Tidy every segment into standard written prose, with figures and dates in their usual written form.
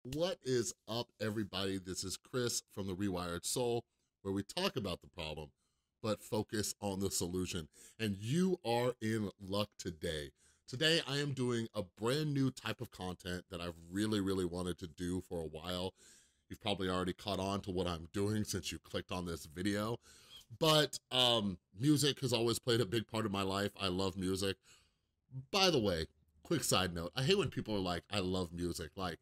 What is up, everybody? This is Chris from The Rewired Soul, where we talk about the problem, but focus on the solution. And you are in luck today. Today, I am doing a brand new type of content that I've really wanted to do for a while. You've probably already caught on to what I'm doing since you clicked on this video. But music has always played a big part of my life. I love music. By the way, quick side note, I hate when people are like, I love music. Like,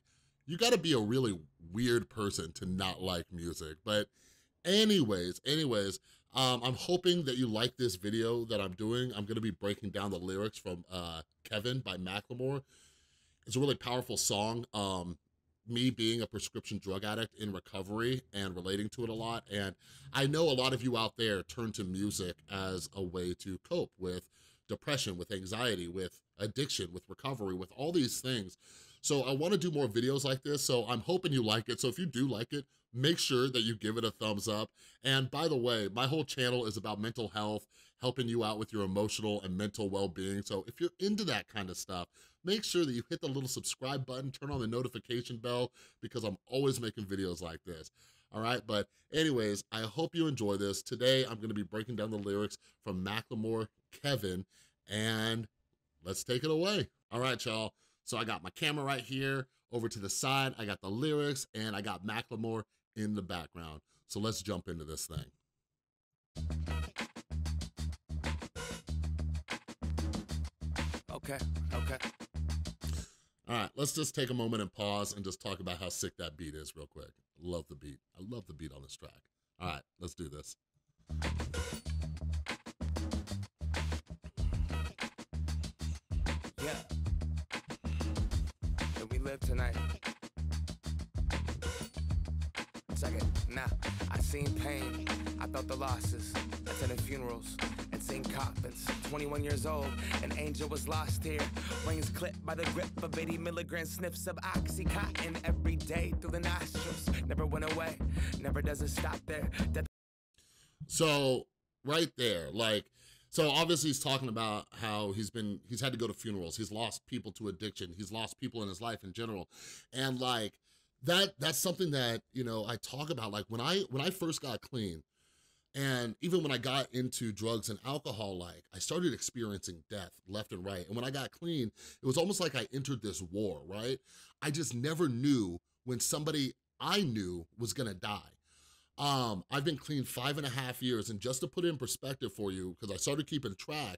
you gotta be a really weird person to not like music. But anyways, I'm hoping that you like this video that I'm doing. I'm gonna be breaking down the lyrics from Kevin by Macklemore. It's a really powerful song. Me being a prescription drug addict in recovery and relating to it a lot. And I know a lot of you out there turn to music as a way to cope with depression, with anxiety, with addiction, with recovery, with all these things. So I wanna do more videos like this, so I'm hoping you like it. So if you do like it, make sure that you give it a thumbs up. And by the way, my whole channel is about mental health, helping you out with your emotional and mental well-being. So if you're into that kind of stuff, make sure that you hit the little subscribe button, turn on the notification bell, because I'm always making videos like this. All right, but anyways, I hope you enjoy this. Today, I'm gonna be breaking down the lyrics from Macklemore, Kevin, and let's take it away. All right, y'all. So I got my camera right here. Over to the side, I got the lyrics, and I got Macklemore in the background. So let's jump into this thing. Okay. All right, let's just take a moment and pause and just talk about how sick that beat is real quick. Love the beat. I love the beat on this track. All right, let's do this. Yeah. And we live tonight. Second, nah, I seen pain. I felt the losses. Attended funerals and seen coffins. 21 years old, an angel was lost here. Wings clipped by the grip of 80 milligram sniffs of Oxycontin every day through the nostrils. Never went away, never does it stop there. So right there, like, so obviously he's talking about how he's had to go to funerals. He's lost people to addiction. He's lost people in his life in general. And like, that's something that, you know, I talk about. Like when I first got clean, and even when I got into drugs and alcohol, like I started experiencing death left and right. And when I got clean, it was almost like I entered this war, right? I just never knew when somebody I knew was gonna die. I've been clean 5.5 years, and just to put it in perspective for you, because I started keeping track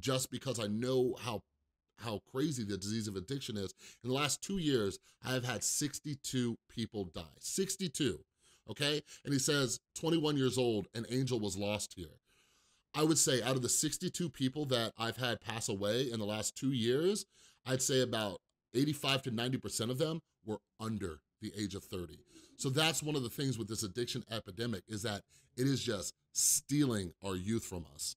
just because I know how crazy the disease of addiction is. In the last 2 years, I have had 62 people die, 62, okay? And he says, 21 years old, an angel was lost here. I would say out of the 62 people that I've had pass away in the last 2 years, I'd say about 85 to 90% of them were under the age of 30. So that's one of the things with this addiction epidemic, is that it is just stealing our youth from us.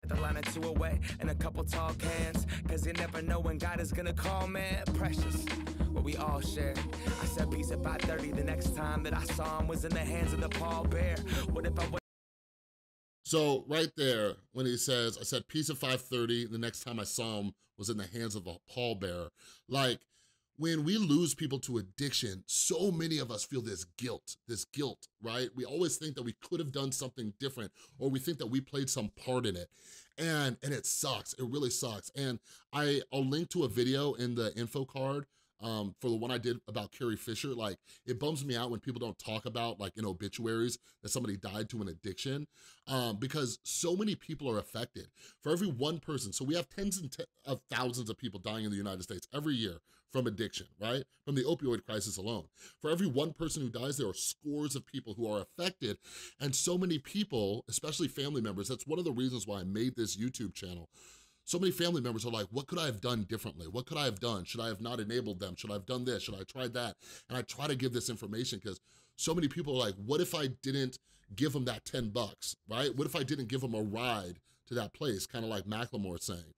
The line or two away and a couple tall cans, cause you never know when God is gonna call, man. Precious, what we all share. I said peace at 5:30. The next time that I saw him was in the hands of the pallbearer. What if I would? So right there, when he says, I said peace at 5:30, the next time I saw him was in the hands of a pallbearer. Like, when we lose people to addiction, so many of us feel this guilt, right? We always think that we could have done something different, or we think that we played some part in it. And it sucks, it really sucks. And I'll link to a video in the info card for the one I did about Carrie Fisher. Like, it bums me out when people don't talk about, like, in obituaries that somebody died to an addiction, because so many people are affected. For every one person, so we have tens of thousands of people dying in the United States every year from addiction, right? From the opioid crisis alone. For every one person who dies, there are scores of people who are affected, and so many people, especially family members, that's one of the reasons why I made this YouTube channel. So many family members are like, what could I have done differently? What could I have done? Should I have not enabled them? Should I have done this? Should I have tried that? And I try to give this information because so many people are like, what if I didn't give them that 10 bucks, right? What if I didn't give them a ride to that place? Kind of like Macklemore saying.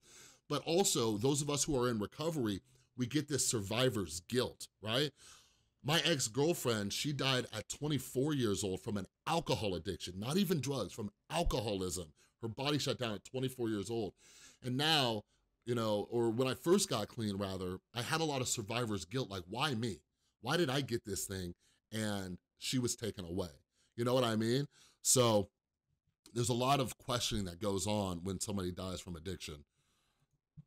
But also, those of us who are in recovery, we get this survivor's guilt, right? My ex-girlfriend, she died at 24 years old from an alcohol addiction, not even drugs, from alcoholism. Her body shut down at 24 years old. And now, you know, or when I first got clean rather, I had a lot of survivor's guilt, like, why me? why did I get this thing and she was taken away? You know what I mean? So there's a lot of questioning that goes on when somebody dies from addiction.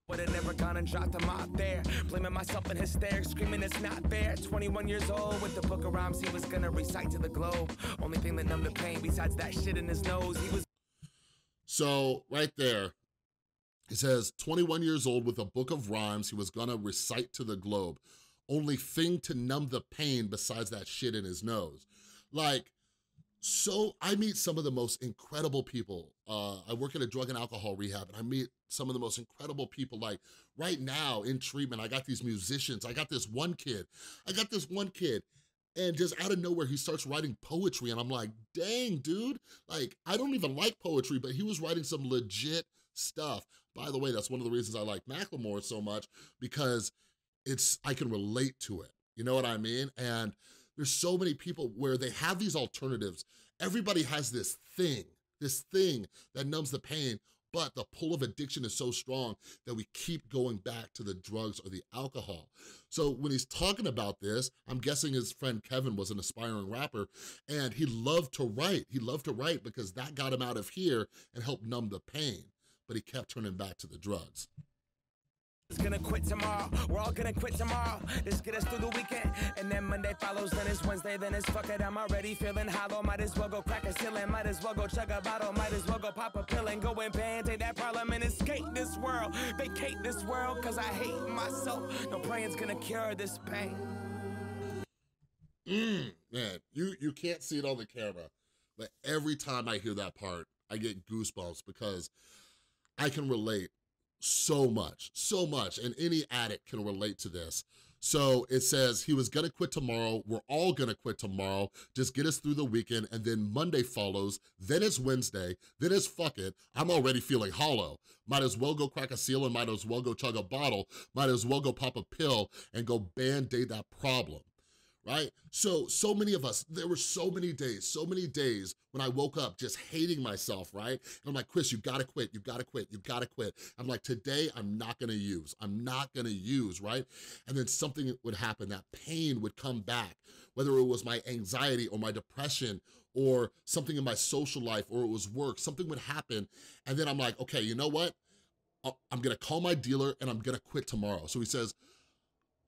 Would have never gone and dropped him out there. Blaming myself in hysterics, screaming it's not fair. 21 years old with the book of rhymes he was gonna recite to the globe. Only thing that numbed the pain besides that shit in his nose, he was... So right there, it says 21 years old with a book of rhymes he was gonna recite to the globe. Only thing to numb the pain besides that shit in his nose. Like, so I meet some of the most incredible people. I work at a drug and alcohol rehab, and I meet some of the most incredible people. Like right now in treatment, I got these musicians. I got this one kid, and just out of nowhere, he starts writing poetry, and I'm like, dang, dude. Like, I don't even like poetry, but he was writing some legit stuff. By the way, that's one of the reasons I like Macklemore so much, because I can relate to it. You know what I mean? And there's so many people where they have these alternatives. Everybody has this thing that numbs the pain, but the pull of addiction is so strong that we keep going back to the drugs or the alcohol. So when he's talking about this, I'm guessing his friend Kevin was an aspiring rapper, and he loved to write. He loved to write because that got him out of here and helped numb the pain, but he kept turning back to the drugs. Gonna quit tomorrow, we're all gonna quit tomorrow. Let's get us through the weekend, and then Monday follows, then it's Wednesday, then it's fuck it, I'm already feeling hollow. Might as well go crack a ceiling, might as well go chug a bottle, might as well go pop a pill and go and band-aid that problem and escape this world, vacate this world, cause I hate myself. No praying's gonna cure this pain. Man, you can't see it on the camera, but every time I hear that part, I get goosebumps because I can relate so much, and any addict can relate to this. So it says he was gonna quit tomorrow, we're all gonna quit tomorrow, just get us through the weekend, and then Monday follows, then it's Wednesday, then it's fuck it, I'm already feeling hollow. Might as well go crack a seal and might as well go chug a bottle, might as well go pop a pill and go band-aid that problem. Right? So many of us, there were so many days when I woke up just hating myself, right? And I'm like, Chris, you gotta quit, you gotta quit, you gotta quit. I'm like, today I'm not gonna use, right? And then something would happen, that pain would come back, whether it was my anxiety or my depression or something in my social life or it was work, something would happen. And then I'm like, okay, you know what? I'm gonna call my dealer and I'm gonna quit tomorrow. So he says,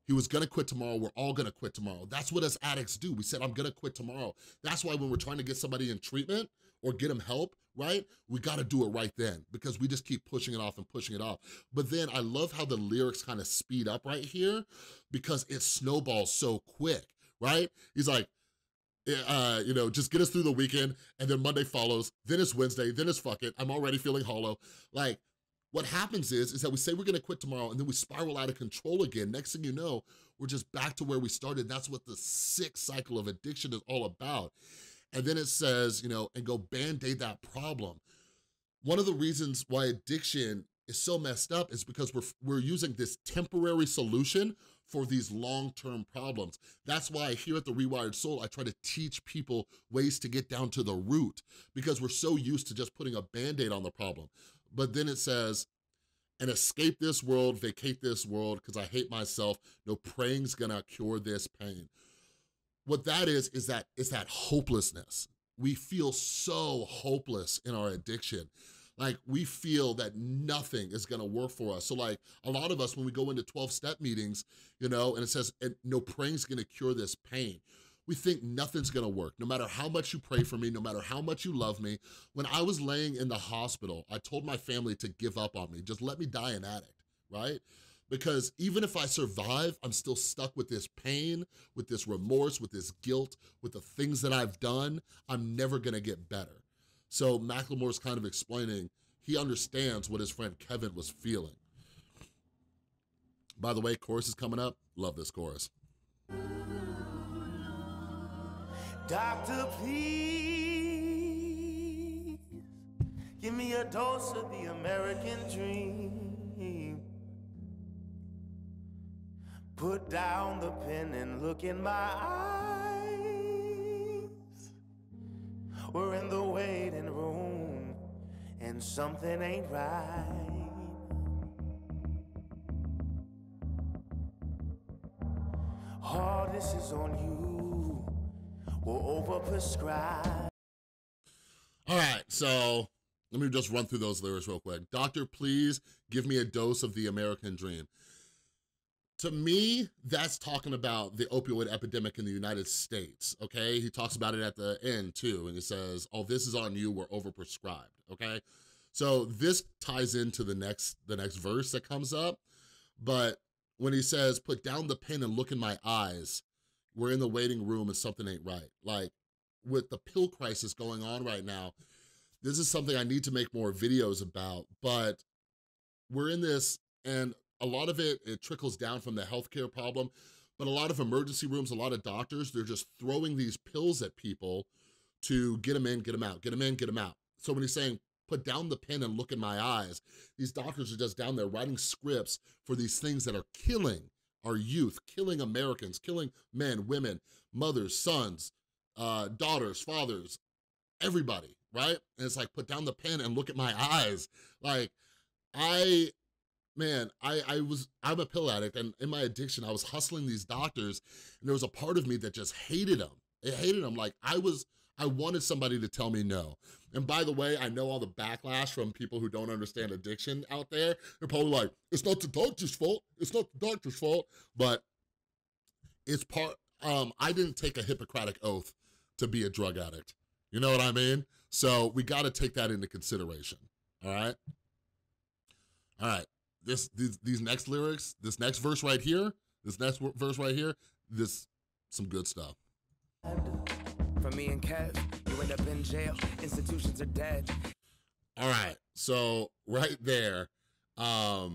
he was gonna quit tomorrow, we're all gonna quit tomorrow. That's what us addicts do. We said, I'm gonna quit tomorrow. That's why when we're trying to get somebody in treatment or get them help, right? We gotta do it right then because we just keep pushing it off and pushing it off. But then I love how the lyrics kind of speed up right here because it snowballs so quick, right? He's like, you know, just get us through the weekend and then Monday follows, then it's Wednesday, then it's fuck it, I'm already feeling hollow. Like, what happens is that we say we're gonna quit tomorrow and then we spiral out of control again. Next thing you know, we're just back to where we started. That's what the sick cycle of addiction is all about. And then it says, you know, and go band-aid that problem. One of the reasons why addiction is so messed up is because we're using this temporary solution for these long-term problems. That's why here at The Rewired Soul, I try to teach people ways to get down to the root because we're so used to just putting a Band-Aid on the problem. But then it says, and escape this world, vacate this world, because I hate myself. No praying's gonna cure this pain. What that is that it's that hopelessness. We feel so hopeless in our addiction. Like we feel that nothing is gonna work for us. So like a lot of us, when we go into 12-step meetings, you know, and it says, and no praying's gonna cure this pain. We think nothing's gonna work, no matter how much you pray for me, no matter how much you love me. When I was laying in the hospital, I told my family to give up on me. Just let me die an addict, right? Because even if I survive, I'm still stuck with this pain, with this remorse, with this guilt, with the things that I've done. I'm never gonna get better. So Macklemore's kind of explaining, he understands what his friend Kevin was feeling. By the way, chorus is coming up. Love this chorus. Doctor, please give me a dose of the American dream. Put down the pen and look in my eyes. We're in the waiting room and something ain't right. all this is on you. We're overprescribed. All right, so let me just run through those lyrics real quick. Doctor, please give me a dose of the American dream. To me, that's talking about the opioid epidemic in the United States, okay? He talks about it at the end too, and he says, oh, this is on you, we're overprescribed, okay? So this ties into the next verse that comes up, but when he says, put down the pen and look in my eyes, we're in the waiting room and something ain't right. Like, with the pill crisis going on right now, this is something I need to make more videos about, but we're in this, and a lot of it trickles down from the healthcare problem, but a lot of emergency rooms, a lot of doctors, they're just throwing these pills at people to get them in, get them out, get them in, get them out. So when he's saying, put down the pen and look in my eyes, these doctors are just down there writing scripts for these things that are killing our youth, killing Americans, killing men, women, mothers, sons, daughters, fathers, everybody, right? And it's like, put down the pen and look at my eyes. Like, I'm a pill addict, and in my addiction, I was hustling these doctors, and there was a part of me that just hated them. It hated them. Like, I wanted somebody to tell me no. And by the way, I know all the backlash from people who don't understand addiction out there. They're probably like, it's not the doctor's fault. It's not the doctor's fault. But it's I didn't take a Hippocratic oath to be a drug addict. You know what I mean? So we gotta take that into consideration, all right? All right, these next lyrics, this next verse right here, some good stuff. For me and Kev, you end up in jail, institutions are dead. All right, so right there, let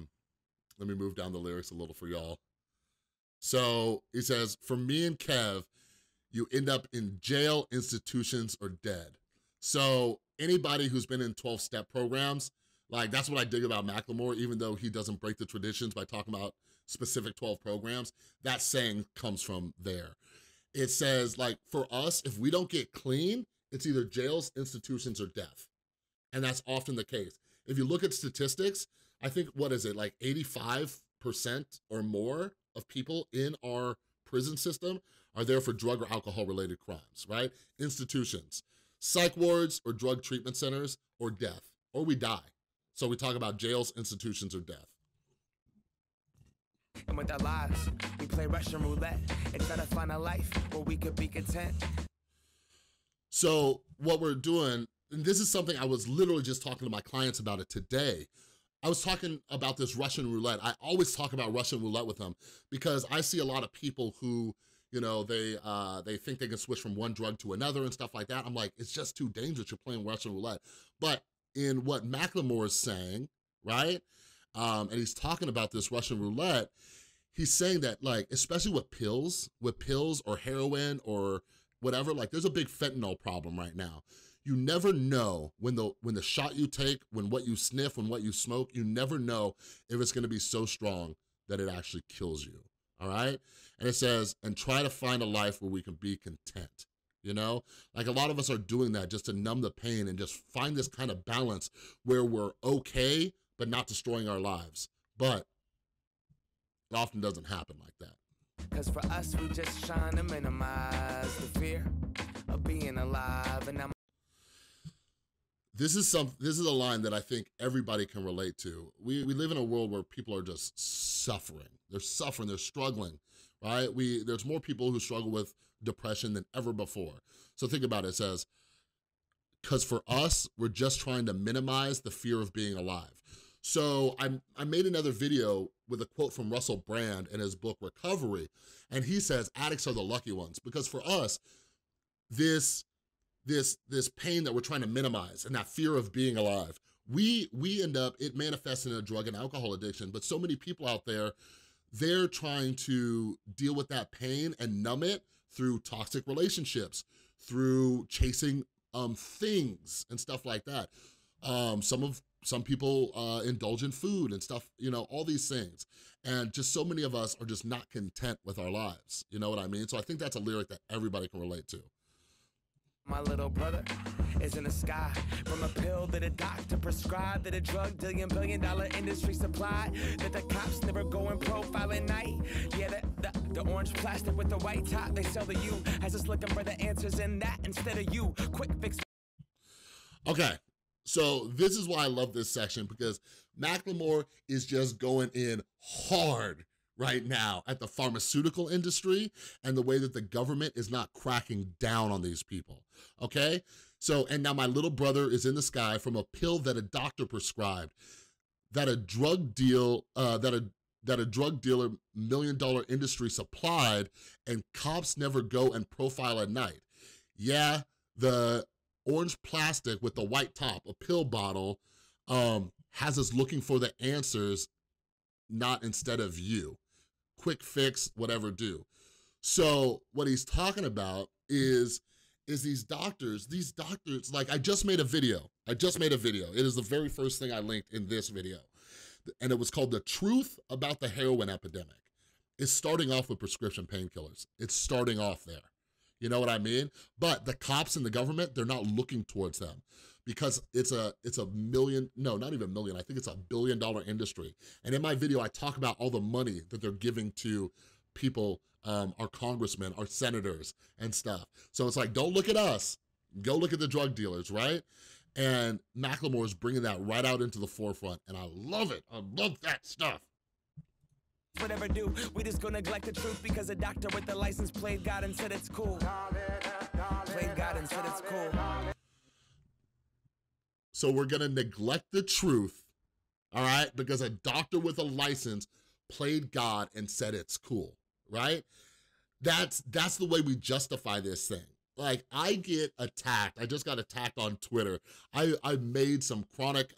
me move down the lyrics a little for y'all. So he says, for me and Kev, you end up in jail, institutions, or dead. So anybody who's been in 12-step programs, like, that's what I dig about Macklemore, even though he doesn't break the traditions by talking about specific 12 programs, that saying comes from there. It says, like, for us, if we don't get clean, it's either jails, institutions, or death. And that's often the case. If you look at statistics, I think, what is it, like 85% or more of people in our prison system are there for drug or alcohol-related crimes, right? Institutions, psych wards or drug treatment centers, or death, or we die. So we talk about jails, institutions, or death. And with our lives, we play Russian roulette and try to find a life where we could be content. So what we're doing, and this is something I was literally just talking to my clients about it today. I was talking about this Russian roulette. I always talk about Russian roulette with them because I see a lot of people who, you know, they think they can switch from one drug to another and stuff like that. I'm like, it's just too dangerous. You're playing Russian roulette. But in what Macklemore is saying, right? And he's talking about this Russian roulette, he's saying that, like, especially with pills or heroin or whatever, like, there's a big fentanyl problem right now. You never know when the shot you take, when what you sniff, when what you smoke, you never know if it's gonna be so strong that it actually kills you, all right? And it says, and try to find a life where we can be content. You know, like, a lot of us are doing that just to numb the pain and just find this kind of balance where we're okay, but not destroying our lives. But it often doesn't happen like that. Cause for us, we just trying to minimize the fear of being alive. And This is a line that I think everybody can relate to. We live in a world where people are just suffering. They're suffering, they're struggling, right? There's more people who struggle with depression than ever before. So think about it, it says, because for us, we're just trying to minimize the fear of being alive. So I made another video with a quote from Russell Brand in his book, Recovery, and he says, addicts are the lucky ones, because for us, this pain that we're trying to minimize and that fear of being alive, we end up, it manifests in a drug and alcohol addiction, but so many people out there, they're trying to deal with that pain and numb it through toxic relationships, through chasing things and stuff like that. Some people indulge in food and stuff, you know, all these things. And just so many of us are just not content with our lives. You know what I mean? So I think that's a lyric that everybody can relate to. my little brother is in the sky. From a pill that a doctor prescribed, that a drug dealing billion-dollar industry supplied, that the cops never go and profile at night. Yeah, the orange plastic with the white top, they sell to you as us looking for the answers in that instead of you. Quick fix. Okay, so this is why I love this section, because Macklemore is just going in hard right now at the pharmaceutical industry and the way that the government is not cracking down on these people, okay? So, and now my little brother is in the sky from a pill that a doctor prescribed, that a drug deal, that a drug dealer million-dollar industry supplied, and cops never go and profile at night. Yeah, the orange plastic with the white top, a pill bottle, has us looking for the answers, not instead of you. Quick fix, whatever do. So what he's talking about is these doctors, like I just made a video. It is the very first thing I linked in this video. And it was called The Truth About the Heroin Epidemic. It's starting off with prescription painkillers. It's starting off there. You know what I mean? But the cops and the government, they're not looking towards them because it's a million, no, not even a million, I think it's $1 billion industry. And in my video, I talk about all the money that they're giving to people, our congressmen, our senators and stuff. So it's like, don't look at us, go look at the drug dealers, right? And Macklemore is bringing that right out into the forefront, and I love it. I love that stuff. Whatever do, we just gonna neglect the truth because a doctor with the license played God and said it's cool. Played God and said it's cool. So we're gonna neglect the truth, all right? Because a doctor with a license played God and said it's cool, right? That's the way we justify this thing. Like, I get attacked. I just got attacked on Twitter. I made some chronic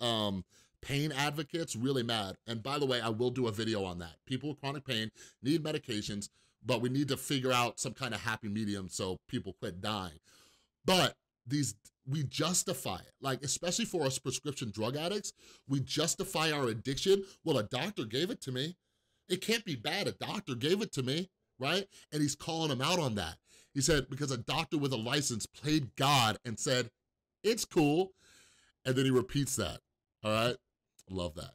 pain advocates really mad. And by the way, I will do a video on that. People with chronic pain need medications, but we need to figure out some kind of happy medium so people quit dying. But we justify it, like, especially for us prescription drug addicts, we justify our addiction. Well, a doctor gave it to me. It can't be bad. A doctor gave it to me, right? And he's calling him out on that. He said, because a doctor with a license played God and said, it's cool. And then he repeats that, all right? I love that.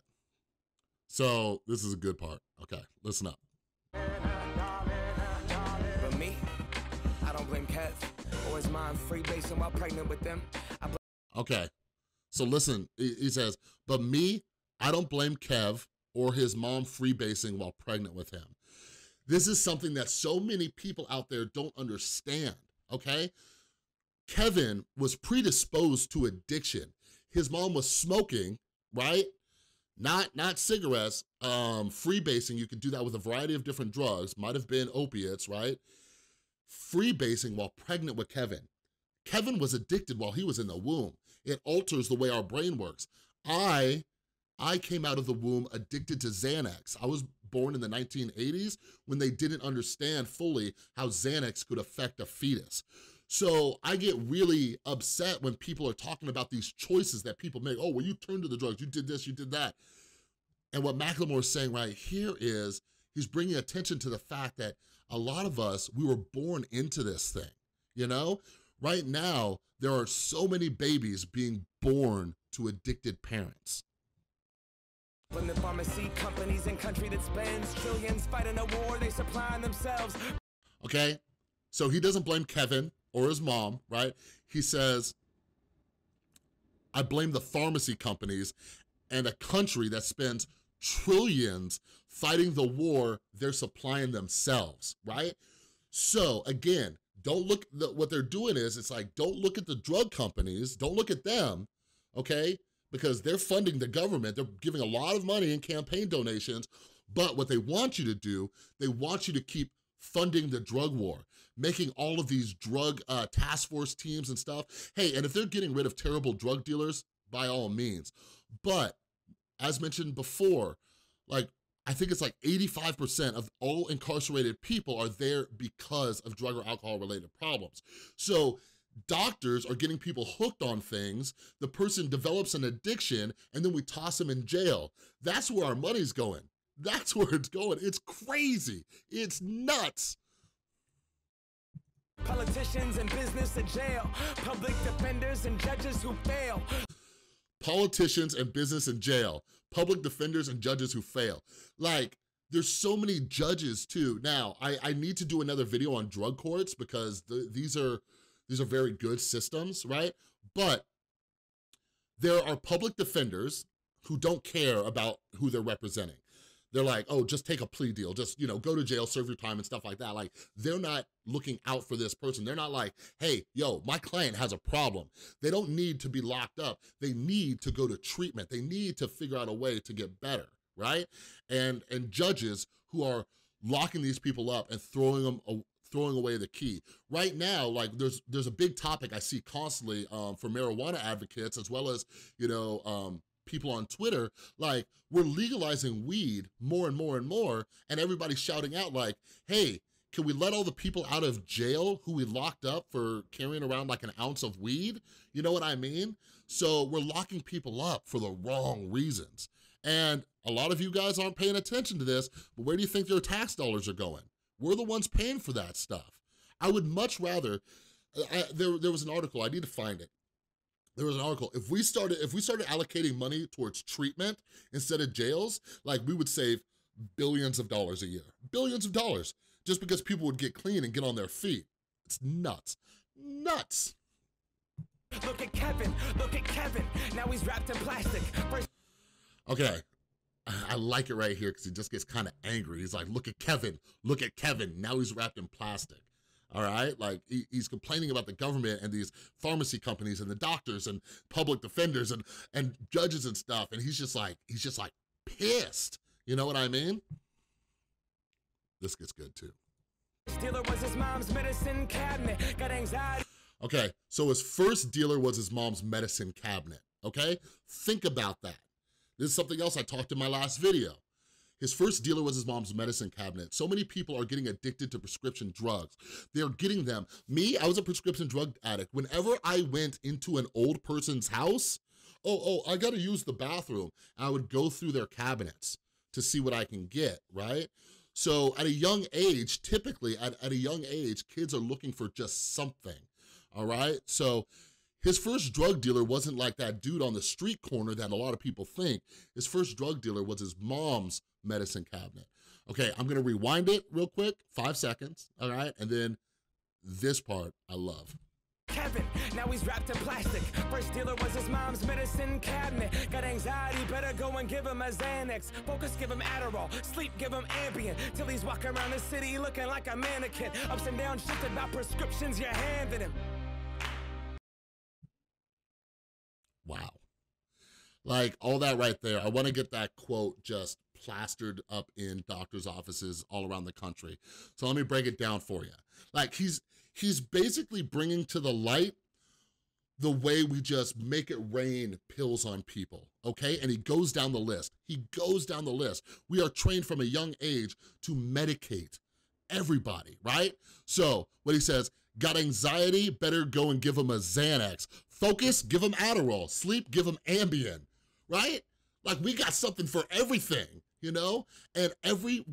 So this is a good part. Okay, listen up. But me, I don't blame Kev or his mom freebasing while pregnant with them. Okay, so listen, he says, but me, I don't blame Kev or his mom freebasing while pregnant with him. This is something that so many people out there don't understand, okay? Kevin was predisposed to addiction. His mom was smoking, right? Not cigarettes, freebasing, you could do that with a variety of different drugs, might have been opiates, right? Freebasing while pregnant with Kevin. Kevin was addicted while he was in the womb. It alters the way our brain works. I came out of the womb addicted to Xanax. I was born in the 1980s when they didn't understand fully how Xanax could affect a fetus. So I get really upset when people are talking about these choices that people make. Oh, well, you turned to the drugs, you did this, you did that. And what Macklemore is saying right here is, he's bringing attention to the fact that a lot of us, we were born into this thing, you know? Right now, there are so many babies being born to addicted parents. When the pharmacy companies in country that spends trillions fighting a war, they supplying themselves. Okay, so he doesn't blame Kevin or his mom, right? He says, I blame the pharmacy companies and a country that spends trillions fighting the war they're supplying themselves, right? So again, don't look, what they're doing is, it's like, don't look at the drug companies, don't look at them, okay? Because they're funding the government, they're giving a lot of money in campaign donations, but what they want you to do, they want you to keep funding the drug war, making all of these drug task force teams and stuff. Hey, and if they're getting rid of terrible drug dealers, by all means. But as mentioned before, like, I think it's like 85% of all incarcerated people are there because of drug or alcohol related problems. So doctors are getting people hooked on things, the person develops an addiction, and then we toss them in jail. That's where our money's going. That's where it's going. It's crazy. It's nuts. Politicians Politicians and business in jail, public defenders and judges who fail. Politicians and business in jail, public defenders and judges who fail. Like, there's so many judges too. Now, I need to do another video on drug courts because these are very good systems, right? But there are public defenders who don't care about who they're representing. They're like, oh, just take a plea deal, just, you know, go to jail, serve your time and stuff like that. Like, they're not looking out for this person. They're not like, hey, yo, my client has a problem. They don't need to be locked up. They need to go to treatment. They need to figure out a way to get better, right? And judges who are locking these people up and throwing away the key. Right now, like, there's a big topic I see constantly for marijuana advocates, as well as, you know, people on Twitter, like, we're legalizing weed more and more and more, and everybody's shouting out like, hey, can we let all the people out of jail who we locked up for carrying around like an ounce of weed? You know what I mean? So we're locking people up for the wrong reasons. And a lot of you guys aren't paying attention to this, but where do you think your tax dollars are going? We're the ones paying for that stuff. I would much rather, there was an article, I need to find it. There was an article, if we started allocating money towards treatment instead of jails, like, we would save billions of dollars a year. Billions of dollars, just because people would get clean and get on their feet. It's nuts, nuts. Look at Kevin, now he's wrapped in plastic. Okay, I like it right here because he just gets kind of angry. He's like, look at Kevin, now he's wrapped in plastic. All right, like, he's complaining about the government and these pharmacy companies and the doctors and public defenders and judges and stuff, and he's just like pissed. You know what I mean? This gets good too. Dealer was his mom's medicine cabinet, got anxiety. Okay, so his first dealer was his mom's medicine cabinet, okay? Think about that. This is something else I talked in my last video. His first dealer was his mom's medicine cabinet. So many people are getting addicted to prescription drugs. They're getting them. Me, I was a prescription drug addict. Whenever I went into an old person's house, I gotta use the bathroom, I would go through their cabinets to see what I can get, right? So at a young age, typically at a young age, kids are looking for just something, all right? So his first drug dealer wasn't like that dude on the street corner that a lot of people think. His first drug dealer was his mom's medicine cabinet. Okay, I'm gonna rewind it real quick, 5 seconds, all right? And then this part I love. Kevin, now he's wrapped in plastic. First dealer was his mom's medicine cabinet. Got anxiety, better go and give him a Xanax. Focus, give him Adderall. Sleep, give him Ambien. Till he's walking around the city looking like a mannequin. Ups and downs, shit about prescriptions you're handing him. Wow. Like, all that right there, I wanna get that quote just plastered up in doctors' offices all around the country. So let me break it down for you. Like, he's basically bringing to the light the way we just make it rain pills on people, okay? And he goes down the list. We are trained from a young age to medicate everybody, right? So what he says, got anxiety, better go and give him a Xanax. Focus, give him Adderall. Sleep, give him Ambien, right? Like, we got something for everything, you know? And every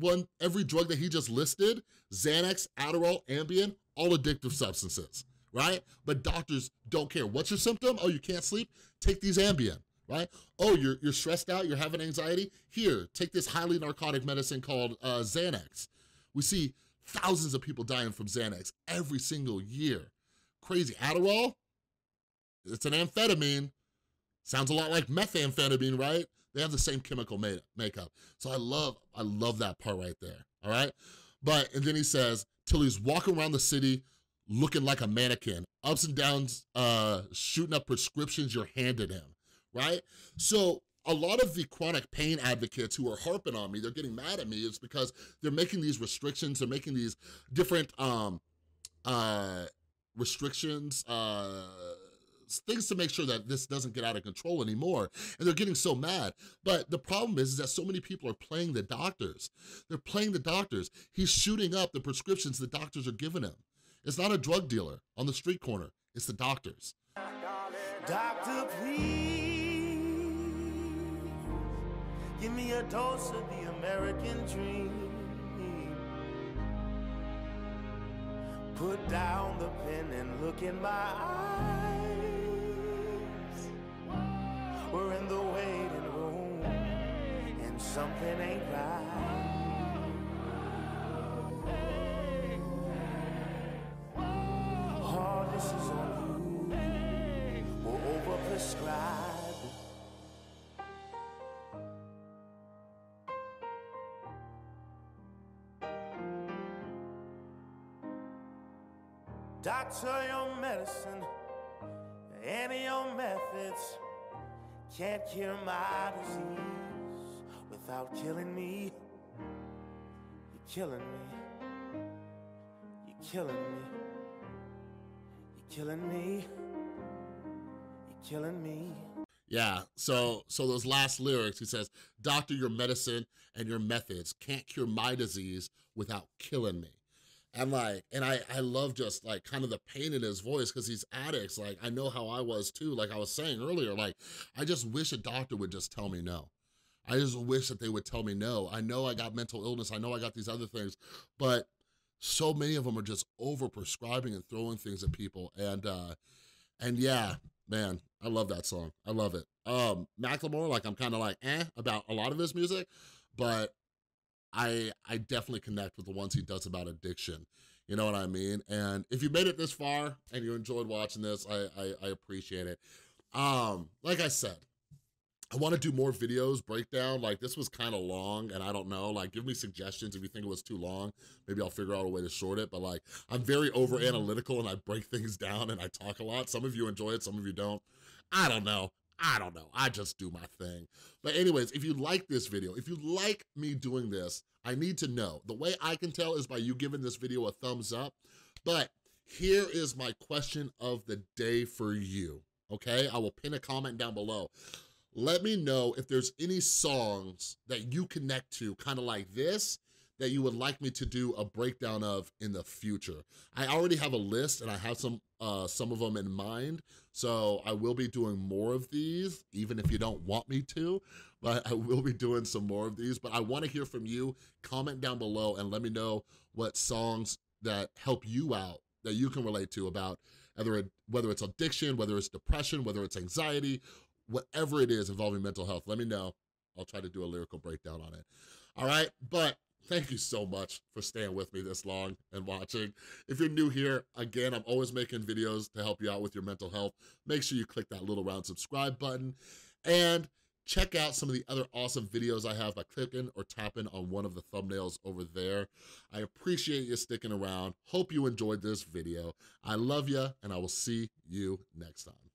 drug that he just listed, Xanax, Adderall, Ambien, all addictive substances, right? But doctors don't care. What's your symptom? Oh, you can't sleep? Take these Ambien, right? Oh, you're stressed out, you're having anxiety? Here, take this highly narcotic medicine called Xanax. We see thousands of people dying from Xanax every single year. Crazy. Adderall, it's an amphetamine. Sounds a lot like methamphetamine, right? They have the same chemical makeup. So I love that part right there, all right? And then he says, till he's walking around the city looking like a mannequin, ups and downs, shooting up prescriptions you're handed him, right? So a lot of the chronic pain advocates who are harping on me, they're getting mad at me, is because they're making these restrictions, they're making these different restrictions, things to make sure that this doesn't get out of control anymore, and they're getting so mad. But the problem is that so many people are playing the doctors. They're playing the doctors. He's shooting up the prescriptions the doctors are giving him. It's not a drug dealer on the street corner, it's the doctors. Doctor, please, give me a dose of the American dream. Put down the pen and look in my eyes. We're in the waiting room and something ain't right. All this is on you. We're overprescribed. Doctor, your medicine and your methods can't cure my disease without killing me. You're killing me. You're killing me. You're killing me. You're killing me. Yeah, so those last lyrics, he says, doctor, your medicine and your methods can't cure my disease without killing me. And like, and I love just like kind of the pain in his voice because he's addicts. Like, I know how I was too. Like I was saying earlier, like, I just wish a doctor would just tell me no. I just wish that they would tell me no. I know I got mental illness. I know I got these other things, but so many of them are just over-prescribing and throwing things at people. And yeah, man, I love that song. I love it. Macklemore, like I'm kind of like about a lot of his music, but I definitely connect with the ones he does about addiction. You know what I mean? And if you made it this far and you enjoyed watching this, I appreciate it. Like I said, I want to do more videos, breakdown. Like this was kind of long and I don't know, like give me suggestions if you think it was too long. Maybe I'll figure out a way to short it, but like I'm very over analytical and I break things down and I talk a lot. Some of you enjoy it, some of you don't. I don't know. I just do my thing. But anyways, if you like this video, if you like me doing this, I need to know. The way I can tell is by you giving this video a thumbs up. But here is my question of the day for you, okay? I will pin a comment down below. Let me know if there's any songs that you connect to, kind of like this, that you would like me to do a breakdown of in the future. I already have a list and I have some of them in mind, so I will be doing more of these, even if you don't want me to, but I will be doing some more of these. But I wanna hear from you. Comment down below and let me know what songs that help you out, that you can relate to about whether it's addiction, whether it's depression, whether it's anxiety, whatever it is involving mental health. Let me know. I'll try to do a lyrical breakdown on it. All right, but thank you so much for staying with me this long and watching. If you're new here, again, I'm always making videos to help you out with your mental health. Make sure you click that little round subscribe button and check out some of the other awesome videos I have by clicking or tapping on one of the thumbnails over there. I appreciate you sticking around. Hope you enjoyed this video. I love you, and I will see you next time.